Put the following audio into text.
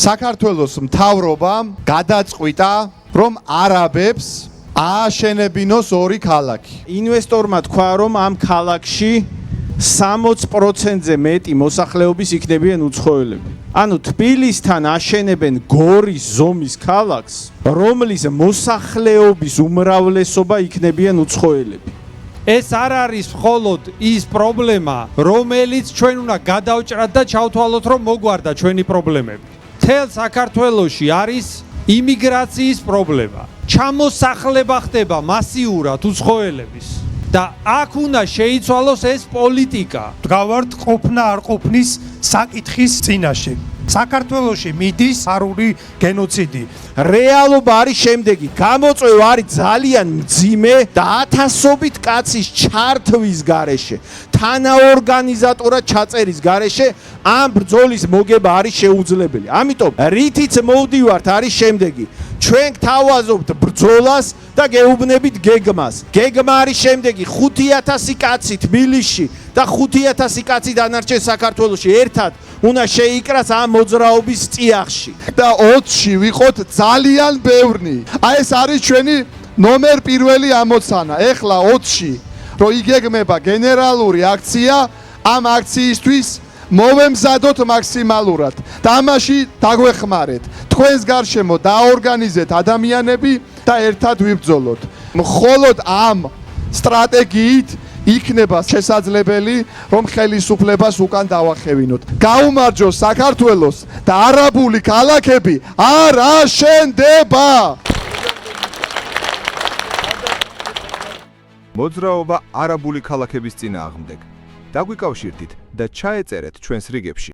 საქართველოს მთავრობამ გადაწყვიტა, რომ არაბებს ააშენებინოს ორი ქალაქი. ინვესტორმა თქვა, რომ ამ ქალაქში 60%-ზე მეტი მოსახლეობის იქნებიან უცხოელები. ანუ თბილისთან აშენებენ გორის ზომის ქალაქს, რომლის მოსახლეობის უმრავლესობა იქნებიან უცხოელები. ეს არ არის მხოლოდ ის პრობლემა, რომელიც ჩვენ უნდა გადავჭრათ და ჩავთვალოთ, რომ მოგვარდა ჩვენი პრობლემები. მთელ საქართველოში არის იმიგრაციის პრობლემა. ჩამოსახლება ხდება მასიურად უცხოელების და აქ უნდა შეიცვალოს ეს პოლიტიკა. დგავართ ყოფნა არ ყოფნის საკითხის წინაშე. საქართველოში მიდის არული გენოციდი. რეალობა არის შემდეგი: გამოწვევა არის ძალიან მძიმე და ათასობით კაცის ჩართვის გარეშე, თანაორგანიზატორად ჩაწერის გარეშე ამ ბრძოლის მოგება არის შეუძლებელი. ამიტომ რითიც მოვდივართ არის შემდეგი: ჩვენ გთავაზობთ ბრძოლას და გეუბნებით გეგმას. გეგმა არის შემდეგი: 5000 კაცი თბილისში და 5000 კაცი დანარჩენ საქართველოში ერთად უნდა შეიკრას ამ მოძრაობის წიაღში. და 20-ში ვიყოთ ძალიან ბევრნი. აი ეს არის ჩვენი ნომერ პირველი ამოცანა. ეხლა 20-ში რო იგეგმება გენერალური აქცია, ამ აქციისთვის მოვემზადოთ მაქსიმალურად და ამაში დაგვეხმარეთ. თქვენს გარშემო დაორგანიზეთ ადამიანები და ერთად ვიბრძოლოთ. მხოლოდ ამ სტრატეგიით იქნება შესაძლებელი, რომ ხელისუფლებას უკან დავახევინოთ. გაუმარჯოს საქართველოს და არაბული ქალაქები არ აშენდება. მოძრაობა არაბული ქალაქების წინააღმდეგ. დაგვიკავშირდით და ჩაეწერეთ ჩვენს რიგებში.